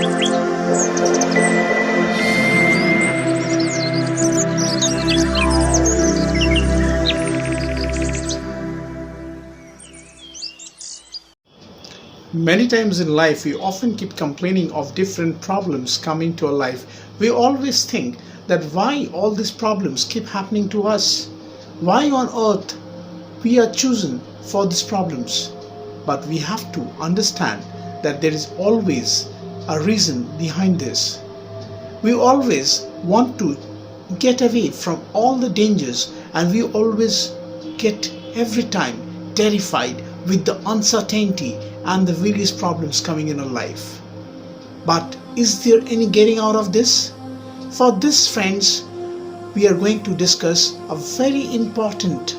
Many times in life, we often keep complaining of different problems coming to our life. We always think that why all these problems keep happening to us? Why on earth we are chosen for these problems? But we have to understand that there is always a reason behind this. We always want to get away from all the dangers, and we always get every time terrified with the uncertainty and the various problems coming in our life. But is there any getting out of this? For this, friends, we are going to discuss a very important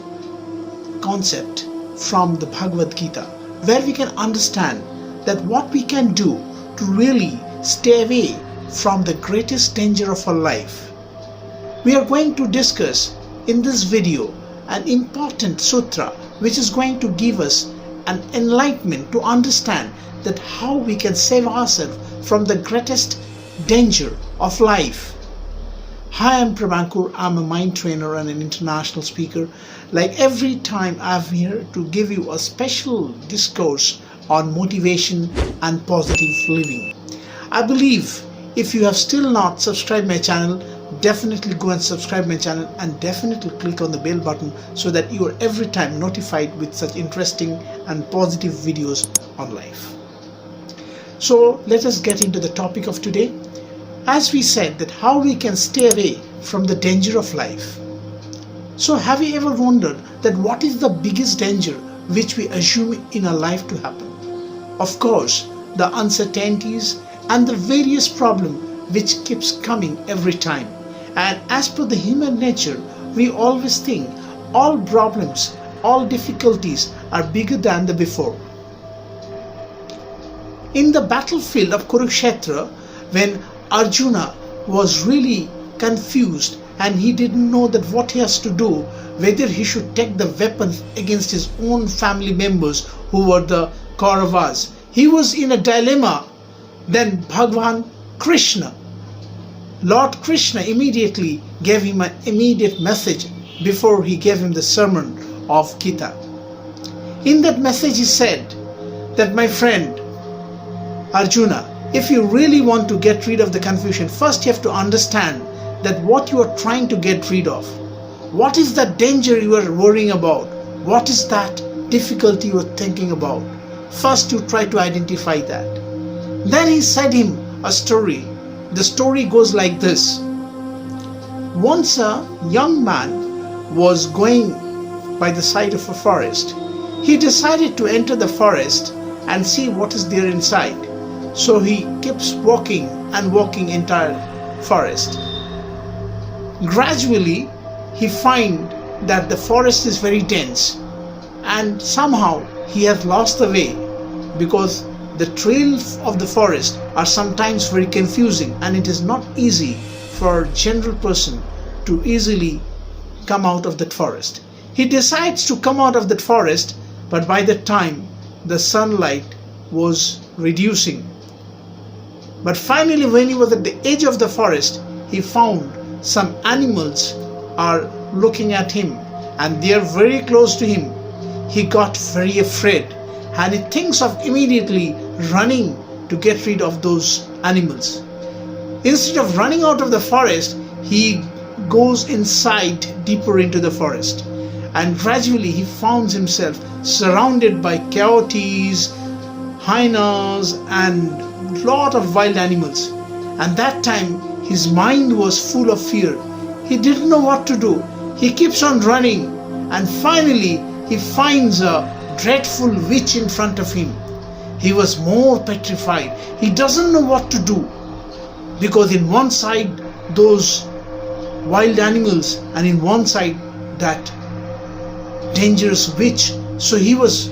concept from the Bhagavad Gita, where we can understand that what we can do to really stay away from the greatest danger of our life. We are going to discuss in this video an important sutra which is going to give us an enlightenment to understand that how we can save ourselves from the greatest danger of life. Hi, I'm Prabhankur. I'm a mind trainer and an international speaker. Like every time, I'm here to give you a special discourse on motivation and positive living. I believe if you have still not subscribed my channel, definitely go and subscribe my channel and definitely click on the bell button so that you are every time notified with such interesting and positive videos on life. So let us get into the topic of today. As we said, that how we can stay away from the danger of life. So have you ever wondered that what is the biggest danger which we assume in our life to happen? Of course, the uncertainties and the various problems which keeps coming every time. And as per the human nature, we always think all problems, all difficulties are bigger than the before. In the battlefield of Kurukshetra, when Arjuna was really confused and he didn't know that what he has to do, whether he should take the weapons against his own family members who were the Kauravas. He was in a dilemma. Then Bhagwan Krishna, Lord Krishna immediately gave him an immediate message before he gave him the sermon of Gita. In that message he said that, my friend Arjuna, if you really want to get rid of the confusion, first you have to understand that what you are trying to get rid of. What is the danger you are worrying about? What is that difficulty you are thinking about? First you try to identify that. Then he said him a story. The story goes like this. Once a young man was going by the side of a forest. He decided to enter the forest and see what is there inside. So he keeps walking and walking entire forest. Gradually, he finds that the forest is very dense and somehow he has lost the way, because the trails of the forest are sometimes very confusing and it is not easy for a general person to easily come out of that forest. He decides to come out of that forest, but by that time the sunlight was reducing. But finally, when he was at the edge of the forest, he found some animals are looking at him and they are very close to him. He got very afraid and he thinks of immediately running to get rid of those animals. Instead of running out of the forest, he goes inside, deeper into the forest, and gradually he finds himself surrounded by coyotes, hyenas and lot of wild animals. And that time his mind was full of fear. He didn't know what to do. He keeps on running and finally he finds a dreadful witch in front of him. He was more petrified. He doesn't know what to do, because in one side those wild animals and in one side that dangerous witch. So he was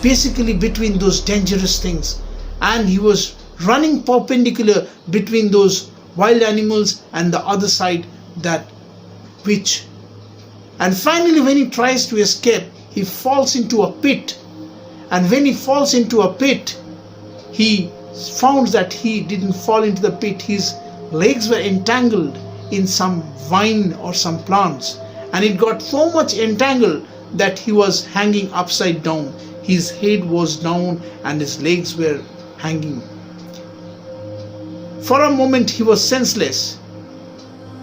basically between those dangerous things and he was running perpendicular between those wild animals and the other side that witch. And finally when he tries to escape, he falls into a pit, and when he falls into a pit, he found that he didn't fall into the pit. His legs were entangled in some vine or some plants, and it got so much entangled that he was hanging upside down. His head was down and his legs were hanging. For a moment he was senseless.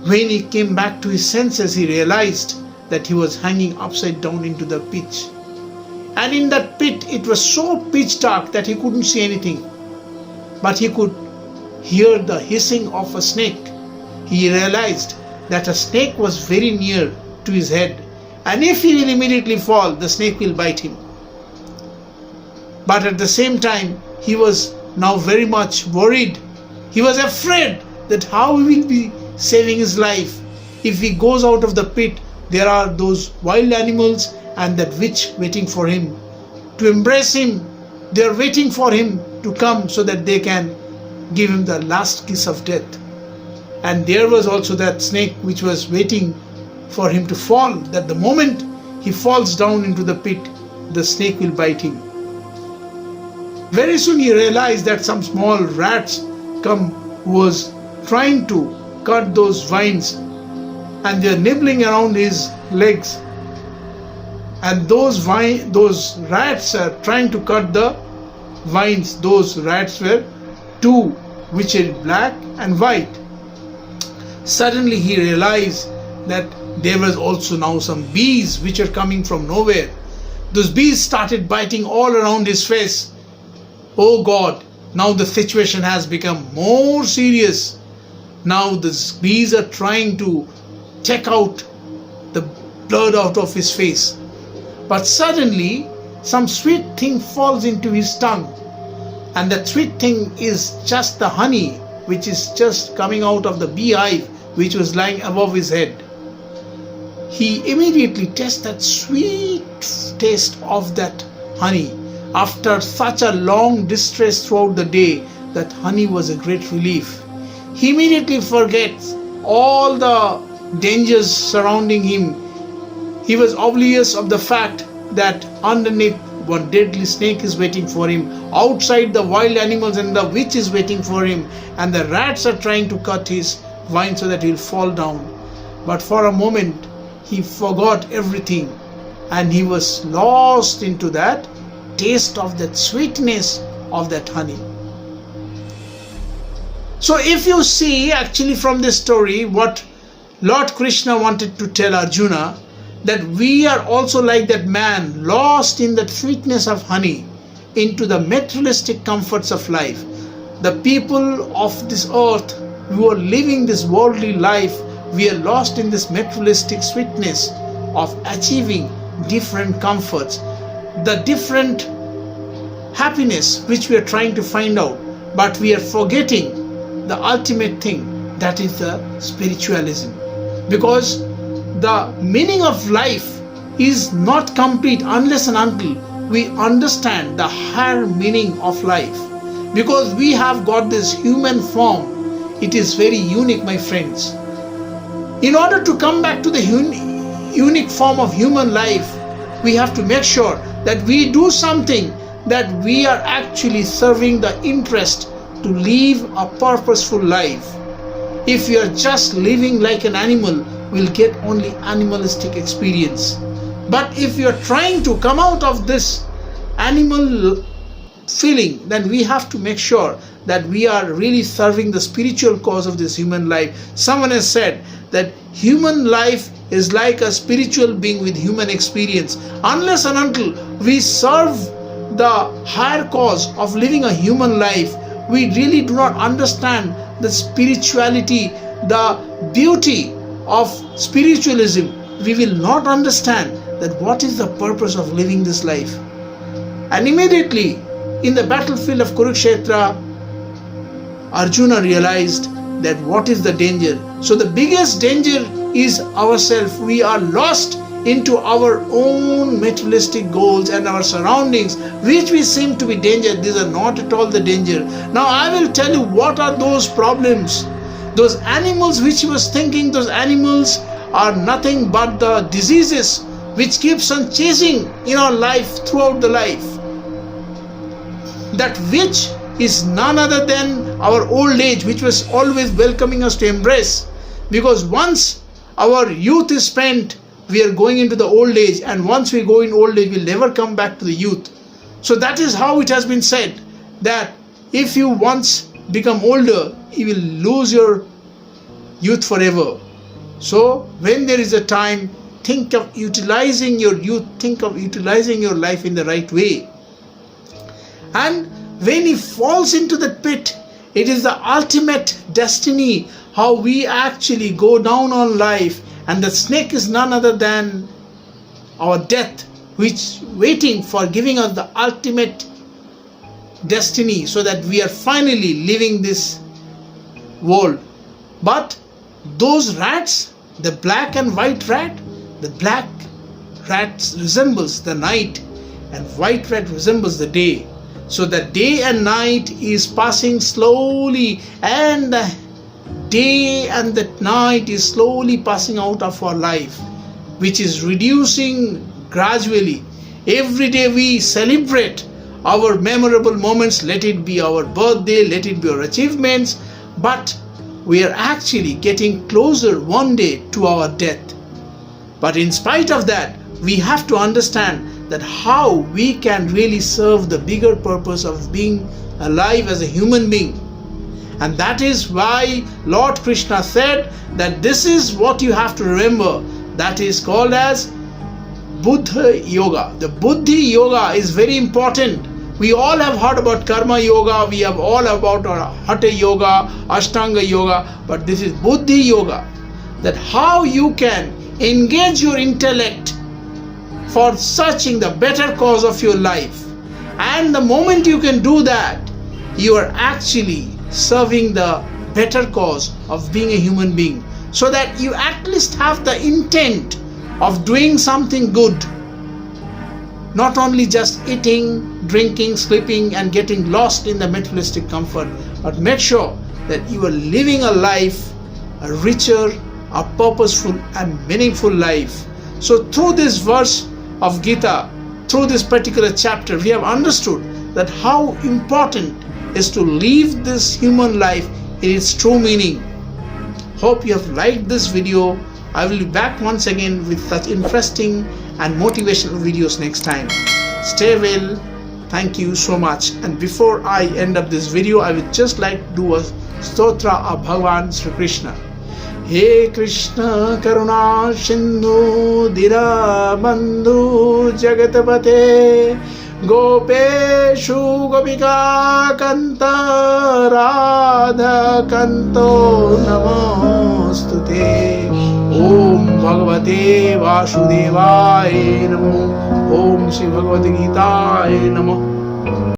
When he came back to his senses, he realized that he was hanging upside down into the pit. And in that pit it was so pitch dark that he couldn't see anything. But he could hear the hissing of a snake. He realized that a snake was very near to his head, and if he will immediately fall, the snake will bite him. But at the same time, he was now very much worried. He was afraid that how he will be saving his life. If he goes out of the pit, there are those wild animals and that witch waiting for him to embrace him. They are waiting for him to come so that they can give him the last kiss of death. And there was also that snake which was waiting for him to fall, that the moment he falls down into the pit, the snake will bite him. Very soon he realized that some small rats come who was trying to cut those vines, and they are nibbling around his legs. And those rats are trying to cut the vines. Those rats were two, which are black and white. Suddenly he realized that there was also now some bees which are coming from nowhere. Those bees started biting all around his face. Oh God, now the situation has become more serious. Now the bees are trying to take out the blood out of his face. But suddenly some sweet thing falls into his tongue, and that sweet thing is just the honey which is just coming out of the beehive which was lying above his head. He immediately tastes that sweet taste of that honey. After such a long distress throughout the day, that honey was a great relief. He immediately forgets all the dangers surrounding him. He was oblivious of the fact that underneath one deadly snake is waiting for him. Outside, the wild animals and the witch is waiting for him, and the rats are trying to cut his vine so that he'll fall down. But for a moment he forgot everything, and he was lost into that taste of that sweetness of that honey. So if you see actually from this story what Lord Krishna wanted to tell Arjuna, that we are also like that man, lost in that sweetness of honey into the materialistic comforts of life. The people of this earth who are living this worldly life, we are lost in this materialistic sweetness of achieving different comforts, the different happiness which we are trying to find out, but we are forgetting the ultimate thing, that is the spiritualism. Because the meaning of life is not complete unless and until we understand the higher meaning of life. Because we have got this human form, it is very unique, my friends. In order to come back to the unique form of human life, we have to make sure that we do something, that we are actually serving the interest to live a purposeful life. If we are just living like an animal, we'll get only animalistic experience. But if you are trying to come out of this animal feeling, then we have to make sure that we are really serving the spiritual cause of this human life. Someone has said that human life is like a spiritual being with human experience. Unless and until we serve the higher cause of living a human life, we really do not understand the spirituality, the beauty of spiritualism. We will not understand that what is the purpose of living this life. And immediately in the battlefield of Kurukshetra, Arjuna realized that what is the danger. So the biggest danger is ourselves. We are lost into our own materialistic goals and our surroundings, which we seem to be danger. These are not at all the danger. Now I will tell you what are those problems. Those animals which he was thinking, those animals are nothing but the diseases which keeps on chasing in our life throughout the life. That witch is none other than our old age, which was always welcoming us to embrace. Because once our youth is spent, we are going into the old age, and once we go in old age, we'll never come back to the youth. So that is how it has been said, that if you once become older, you will lose your youth forever. So when there is a time, think of utilizing your youth, think of utilizing your life in the right way. And when he falls into the pit, it is the ultimate destiny, how we actually go down on life. And the snake is none other than our death, which waiting for giving us the ultimate destiny, so that we are finally leaving this world. But those rats, the black and white rat, the black rat resembles the night and white rat resembles the day. So the day and night is passing slowly, and the day and the night is slowly passing out of our life, which is reducing gradually. Every day we celebrate our memorable moments, let it be our birthday, let it be our achievements, but we are actually getting closer one day to our death. But in spite of that, we have to understand that how we can really serve the bigger purpose of being alive as a human being. And that is why Lord Krishna said that this is what you have to remember. That is called as Buddha Yoga. The Buddhi Yoga is very important. We all have heard about Karma Yoga, we have all about Hatha Yoga, Ashtanga Yoga, but this is Buddhi Yoga. That how you can engage your intellect for searching the better cause of your life. And the moment you can do that, you are actually serving the better cause of being a human being, so that you at least have the intent of doing something good, not only just eating, drinking, sleeping and getting lost in the materialistic comfort, but make sure that you are living a life, a richer, a purposeful and meaningful life. So through this verse of Gita, through this particular chapter, we have understood that how important is to live this human life in its true meaning. Hope you have liked this video. I will be back once again with such interesting and motivational videos next time. Stay well. Thank you so much. And before I end up this video, I would just like to do a stotra of Bhagavan Sri Krishna. He Krishna Karuna Sindhu Dira Bandhu Jagatapate Gopeshu Gopika Kanta Radha Kanto Namostute. Om Bhagavate Vasudevaya Namo. Om Shri Bhagavad Gita Namo.